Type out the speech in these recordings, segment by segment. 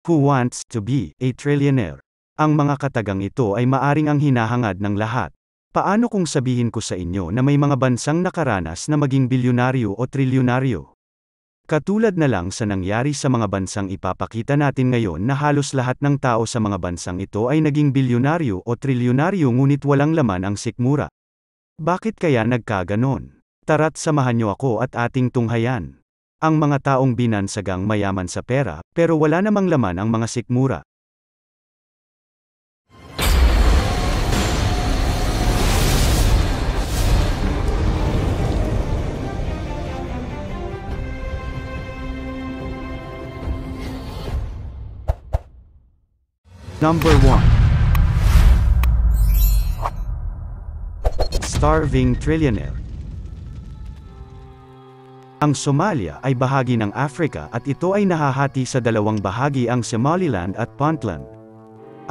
Who wants to be a trillionaire? Ang mga katagang ito ay maaring ang hinahangad ng lahat. Paano kung sabihin ko sa inyo na may mga bansang nakaranas na maging bilyonaryo o trilyonaryo? Katulad na lang sa nangyari sa mga bansang ipapakita natin ngayon na halos lahat ng tao sa mga bansang ito ay naging bilyonaryo o trilyonaryo ngunit walang laman ang sikmura. Bakit kaya nagkaganon? Tara't samahan niyo ako at ating tunghayan. Ang mga taong binansagang mayaman sa pera, pero wala namang laman ang mga sikmura. Number 1. Starving Trillionaire. Ang Somalia ay bahagi ng Africa at ito ay nahahati sa dalawang bahagi, ang Somaliland at Puntland.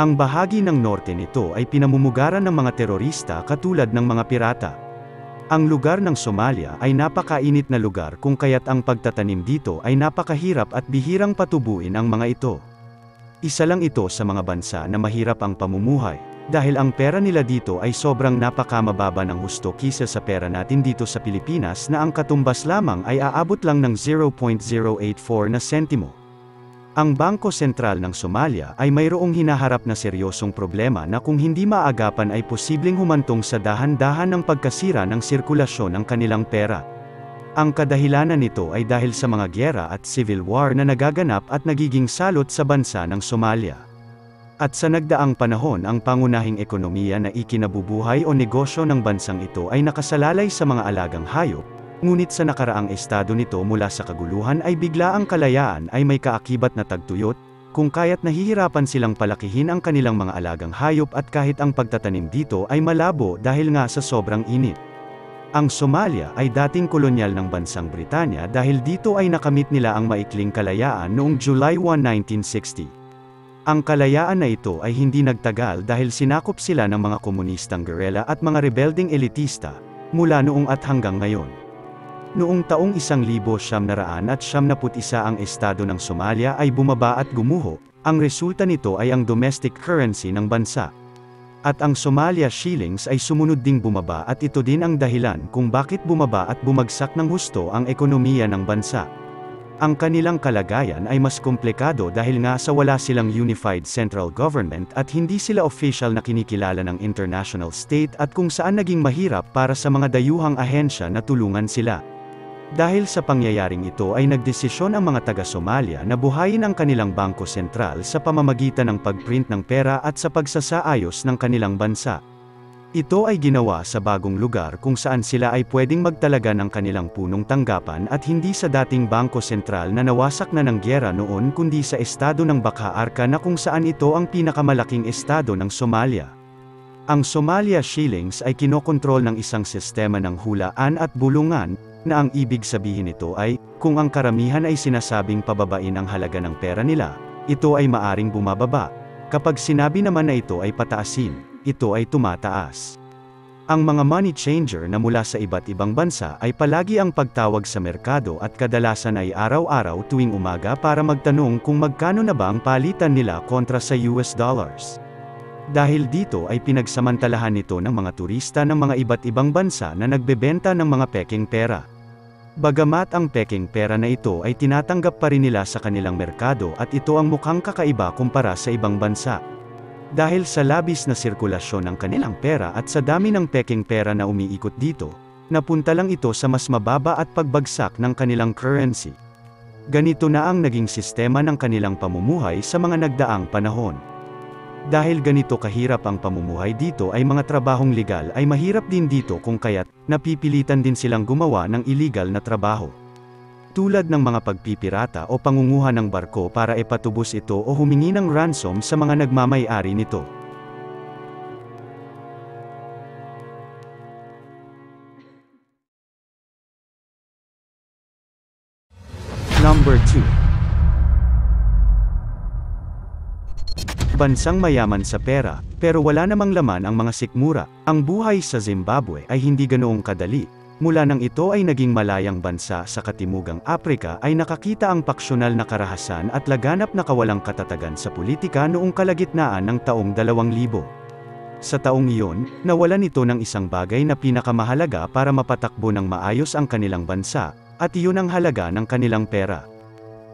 Ang bahagi ng norte nito ay pinamumugaran ng mga terorista katulad ng mga pirata. Ang lugar ng Somalia ay napakainit na lugar kung kaya't ang pagtatanim dito ay napakahirap at bihirang patubuin ang mga ito. Isa lang ito sa mga bansa na mahirap ang pamumuhay, dahil ang pera nila dito ay sobrang napakamababa ng husto kisa sa pera natin dito sa Pilipinas na ang katumbas lamang ay aabot lang ng 0.084 na sentimo. Ang Bangko Sentral ng Somalia ay mayroong hinaharap na seryosong problema na kung hindi maagapan ay posibleng humantong sa dahan-dahan ng pagkasira ng sirkulasyon ng kanilang pera. Ang kadahilanan nito ay dahil sa mga gyera at civil war na nagaganap at nagiging salot sa bansa ng Somalia. At sa nagdaang panahon ang pangunahing ekonomiya na ikinabubuhay o negosyo ng bansang ito ay nakasalalay sa mga alagang hayop, ngunit sa nakaraang estado nito mula sa kaguluhan ay biglaang kalayaan ay may kaakibat na tagtuyot, kung kaya't nahihirapan silang palakihin ang kanilang mga alagang hayop at kahit ang pagtatanim dito ay malabo dahil nga sa sobrang init. Ang Somalia ay dating kolonyal ng bansang Britanya dahil dito ay nakamit nila ang maikling kalayaan noong July 1, 1960. Ang kalayaan na ito ay hindi nagtagal dahil sinakop sila ng mga komunistang guerrilla at mga rebelding elitista, mula noong at hanggang ngayon. Noong taong 1971 ang estado ng Somalia ay bumaba at gumuho, ang resulta nito ay ang domestic currency ng bansa. At ang Somalia shillings ay sumunod ding bumaba at ito din ang dahilan kung bakit bumaba at bumagsak ng husto ang ekonomiya ng bansa. Ang kanilang kalagayan ay mas komplikado dahil nga sa wala silang unified central government at hindi sila official na kinikilala ng international state at kung saan naging mahirap para sa mga dayuhang ahensya na tulungan sila. Dahil sa pangyayaring ito ay nagdesisyon ang mga taga-Somalia na buhayin ang kanilang bangko sentral sa pamamagitan ng pagprint ng pera at sa pagsasaayos ng kanilang bansa. Ito ay ginawa sa bagong lugar kung saan sila ay pwedeng magtalaga ng kanilang punong tanggapan at hindi sa dating bangko sentral na nawasak na ng gyera noon kundi sa estado ng Bakha-Arka na kung saan ito ang pinakamalaking estado ng Somalia. Ang Somalia shillings ay kinokontrol ng isang sistema ng hulaan at bulungan, na ang ibig sabihin nito ay, kung ang karamihan ay sinasabing pababain ang halaga ng pera nila, ito ay maaring bumababa. Kapag sinabi naman na ito ay pataasin, ito ay tumataas. Ang mga money changer na mula sa iba't ibang bansa ay palagi ang pagtawag sa merkado at kadalasan ay araw-araw tuwing umaga para magtanong kung magkano na ba ang palitan nila kontra sa US dollars. Dahil dito ay pinagsamantalahan nito ng mga turista ng mga iba't ibang bansa na nagbebenta ng mga peking pera. Bagamat ang peking pera na ito ay tinatanggap pa rin nila sa kanilang merkado at ito ang mukhang kakaiba kumpara sa ibang bansa. Dahil sa labis na sirkulasyon ng kanilang pera at sa dami ng peking pera na umiikot dito, napunta lang ito sa mas mababa at pagbagsak ng kanilang currency. Ganito na ang naging sistema ng kanilang pamumuhay sa mga nagdaang panahon. Dahil ganito kahirap ang pamumuhay dito ay mga trabahong legal ay mahirap din dito kung kaya't napipilitan din silang gumawa ng illegal na trabaho. Tulad ng mga pagpipirata o pangunguha ng barko para ipatubos ito o humingi ng ransom sa mga nagmamay-ari nito. Number 2. Bansang mayaman sa pera, pero wala namang laman ang mga sikmura. Ang buhay sa Zimbabwe ay hindi ganoong kadali, mula nang ito ay naging malayang bansa sa Katimugang Aprika ay nakakita ang paksyonal na karahasan at laganap na kawalang katatagan sa politika noong kalagitnaan ng taong 2000. Sa taong iyon, nawalan ito ng isang bagay na pinakamahalaga para mapatakbo ng maayos ang kanilang bansa, at iyon ang halaga ng kanilang pera.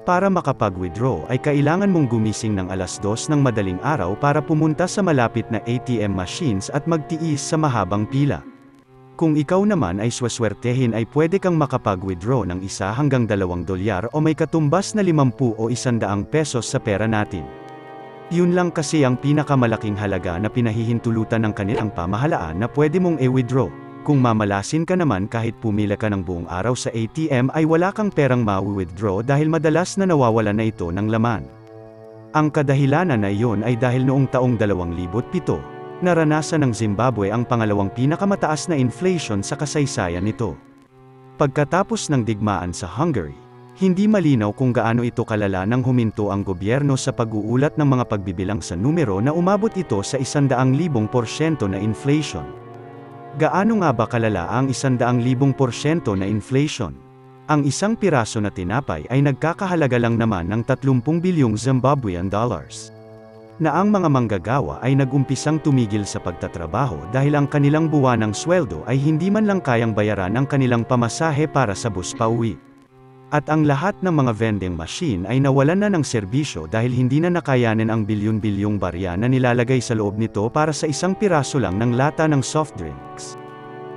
Para makapag-withdraw ay kailangan mong gumising ng alas 2 ng madaling araw para pumunta sa malapit na ATM machines at magtiis sa mahabang pila. Kung ikaw naman ay swaswertehin ay pwede kang makapag-withdraw ng $1 hanggang $2 o may katumbas na 50 o 100 pesos sa pera natin. Yun lang kasi ang pinakamalaking halaga na pinahihintulutan ng kanilang pamahalaan na pwede mong i-withdraw. Kung mamalasin ka naman kahit pumila ka ng buong araw sa ATM ay wala kang perang ma-withdraw dahil madalas na nawawala na ito ng laman. Ang kadahilanan na iyon ay dahil noong taong 2007, naranasan ng Zimbabwe ang pangalawang pinakamataas na inflation sa kasaysayan nito. Pagkatapos ng digmaan sa Hungary, hindi malinaw kung gaano ito kalala nang huminto ang gobyerno sa pag-uulat ng mga pagbibilang sa numero na umabot ito sa 100,000% na inflation. Gaano nga ba kalala ang 100,000% na inflation? Ang isang piraso na tinapay ay nagkakahalaga lang naman ng 30 bilyong Zimbabwean dollars. Na ang mga manggagawa ay nag-umpisang tumigil sa pagtatrabaho dahil ang kanilang buwanang sweldo ay hindi man lang kayang bayaran ang kanilang pamasahe para sa bus pauwi. At ang lahat ng mga vending machine ay nawalan na ng serbisyo dahil hindi na nakayanin ang bilyon-bilyong barya na nilalagay sa loob nito para sa isang piraso lang ng lata ng soft drinks.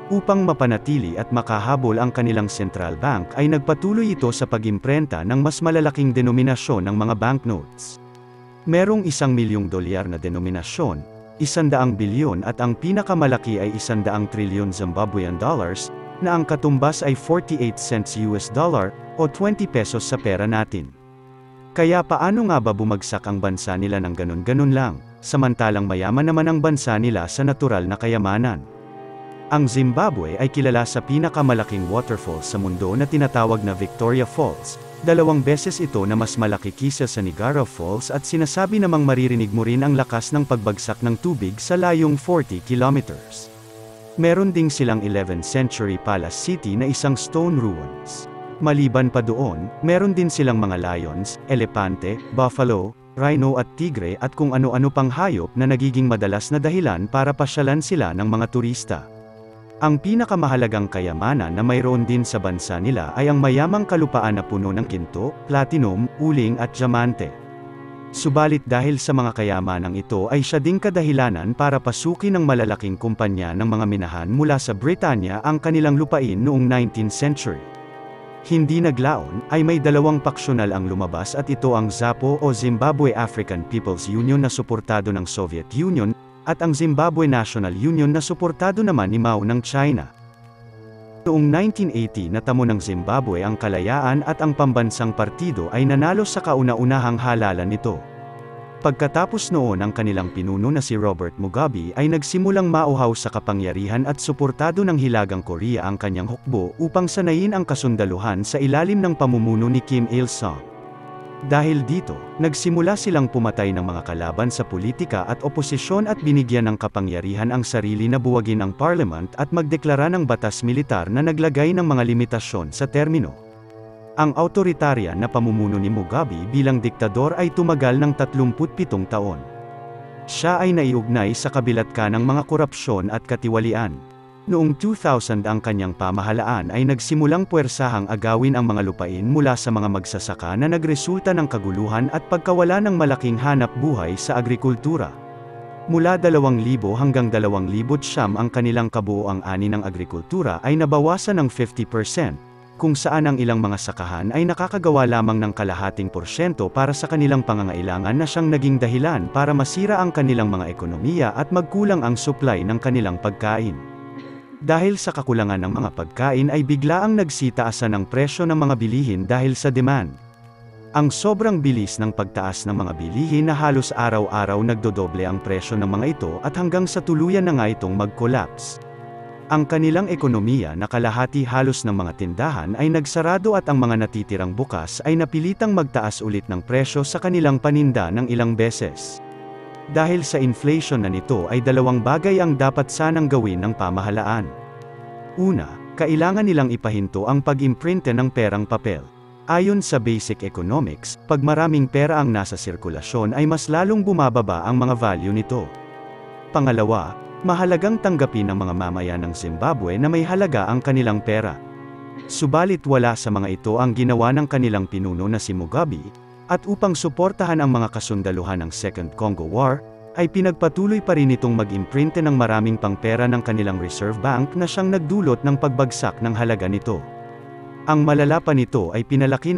Upang mapanatili at makahabol ang kanilang central bank ay nagpatuloy ito sa pag-imprenta ng mas malalaking denominasyon ng mga banknotes. Merong $1,000,000 na denominasyon, 100 bilyon at ang pinakamalaki ay 100 trilyon Zimbabwean dollars, na ang katumbas ay 48 cents US dollar, o 20 pesos sa pera natin. Kaya paano nga ba bumagsak ang bansa nila ng ganun-ganun lang, samantalang mayaman naman ang bansa nila sa natural na kayamanan? Ang Zimbabwe ay kilala sa pinakamalaking waterfall sa mundo na tinatawag na Victoria Falls, 2 beses ito na mas malaki kisa sa Niagara Falls at sinasabi namang maririnig mo rin ang lakas ng pagbagsak ng tubig sa layong 40 kilometers. Meron ding silang 11th century Palace City na isang stone ruins. Maliban pa doon, meron din silang mga lions, elepante, buffalo, rhino at tigre at kung ano-ano pang hayop na nagiging madalas na dahilan para pasyalan sila ng mga turista. Ang pinakamahalagang kayamanan na mayroon din sa bansa nila ay ang mayamang kalupaan na puno ng ginto, platinum, uling at diamante. Subalit dahil sa mga kayamanang ito ay siya ding kadahilanan para pasukin ng malalaking kumpanya ng mga minahan mula sa Britanya ang kanilang lupain noong 19th century. Hindi naglaon, ay may 2 paksyonal ang lumabas at ito ang ZAPO o Zimbabwe African People's Union na suportado ng Soviet Union, at ang Zimbabwe National Union na suportado naman ni Mao ng China. Noong 1980 natamo ng Zimbabwe ang kalayaan at ang pambansang partido ay nanalo sa kauna-unahang halalan nito. Pagkatapos noon ang kanilang pinuno na si Robert Mugabe ay nagsimulang mauhaw sa kapangyarihan at suportado ng Hilagang Korea ang kanyang hukbo upang sanayin ang kasundaluhan sa ilalim ng pamumuno ni Kim Il-sung. Dahil dito, nagsimula silang pumatay ng mga kalaban sa politika at oposisyon at binigyan ng kapangyarihan ang sarili na buwagin ang parliament at magdeklara ng batas militar na naglagay ng mga limitasyon sa termino. Ang autoritarya na pamumuno ni Mugabe bilang diktador ay tumagal ng 37 taon. Siya ay naiugnay sa kabilatkan ng mga korupsyon at katiwalian. Noong 2000 ang kanyang pamahalaan ay nagsimulang puwersahang agawin ang mga lupain mula sa mga magsasaka na nagresulta ng kaguluhan at pagkawala ng malaking hanap buhay sa agrikultura. Mula 2,000 hanggang 2,900 ang kanilang kabuoang ani ng agrikultura ay nabawasan ng 50%. Kung saan ang ilang mga sakahan ay nakakagawa lamang ng kalahating porsyento para sa kanilang pangangailangan na siyang naging dahilan para masira ang kanilang mga ekonomiya at magkulang ang supply ng kanilang pagkain. Dahil sa kakulangan ng mga pagkain ay biglaang nagsitaasan ang presyo ng mga bilihin dahil sa demand. Ang sobrang bilis ng pagtaas ng mga bilihin na halos araw-araw nagdodoble ang presyo ng mga ito at hanggang sa tuluyan na nga itong mag-collapse. Ang kanilang ekonomiya na kalahati halos ng mga tindahan ay nagsarado at ang mga natitirang bukas ay napilitang magtaas ulit ng presyo sa kanilang paninda ng ilang beses. Dahil sa inflation na nito ay 2 bagay ang dapat sanang gawin ng pamahalaan. Una, kailangan nilang ipahinto ang pag-imprinte ng perang papel. Ayon sa basic economics, pag maraming pera ang nasa sirkulasyon ay mas lalong bumababa ang mga value nito. Pangalawa, mahalagang tanggapin ng mga mamayan ng Zimbabwe na may halaga ang kanilang pera. Subalit wala sa mga ito ang ginawa ng kanilang pinuno na si Mugabe, at upang suportahan ang mga kasundaluhan ng Second Congo War, ay pinagpatuloy pa rin itong mag-imprinte ng maraming pang pera ng kanilang Reserve Bank na siyang nagdulot ng pagbagsak ng halaga nito. Ang malala pa nito ay pinalaki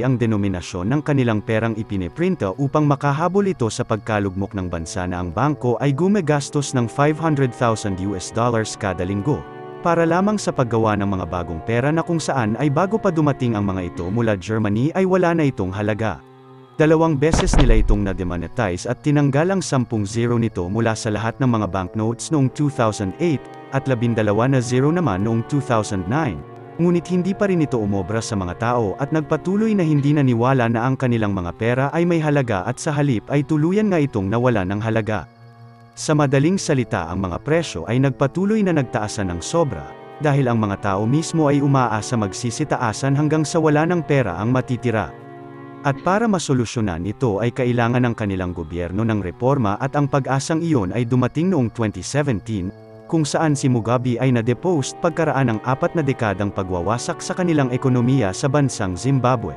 ang denominasyon ng kanilang perang ipiniprinta upang makahabol ito sa pagkalugmok ng bansa na ang bangko ay gumagastos ng $500,000 kada linggo, para lamang sa paggawa ng mga bagong pera na kung saan ay bago pa dumating ang mga ito mula Germany ay wala na itong halaga. 2 beses nila itong na-demonetize at tinanggal ang 10 zero nito mula sa lahat ng mga banknotes noong 2008, at 12 na zero naman noong 2009. Ngunit hindi pa rin ito umobra sa mga tao at nagpatuloy na hindi naniwala na ang kanilang mga pera ay may halaga at sa halip ay tuluyan nga itong nawala ng halaga. Sa madaling salita, ang mga presyo ay nagpatuloy na nagtaasan ng sobra, dahil ang mga tao mismo ay umaasa magsisitaasan hanggang sa wala ng pera ang matitira. At para masolusyonan ito ay kailangan ng kanilang gobyerno ng reforma at ang pag-asang iyon ay dumating noong 2017, kung saan si Mugabe ay na-depost pagkaraan ng 4 na dekadang pagwawasak sa kanilang ekonomiya sa bansang Zimbabwe.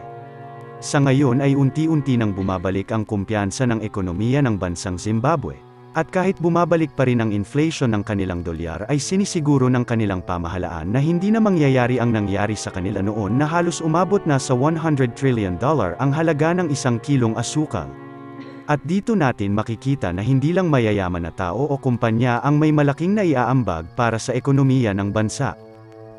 Sa ngayon ay unti-unti nang bumabalik ang kumpiyansa ng ekonomiya ng bansang Zimbabwe, at kahit bumabalik pa rin ang inflation ng kanilang dolyar ay sinisiguro ng kanilang pamahalaan na hindi na mangyayari ang nangyari sa kanila noon na halos umabot na sa $100 trillion ang halaga ng 1 kilong asukal. At dito natin makikita na hindi lang mayayaman na tao o kumpanya ang may malaking naiaambag para sa ekonomiya ng bansa.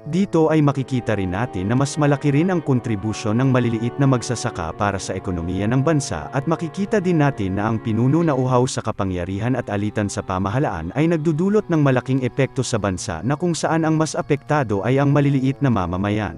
Dito ay makikita rin natin na mas malaki rin ang kontribusyon ng maliliit na magsasaka para sa ekonomiya ng bansa, at makikita din natin na ang pinuno na uhaw sa kapangyarihan at alitan sa pamahalaan ay nagdudulot ng malaking epekto sa bansa na kung saan ang mas apektado ay ang maliliit na mamamayan.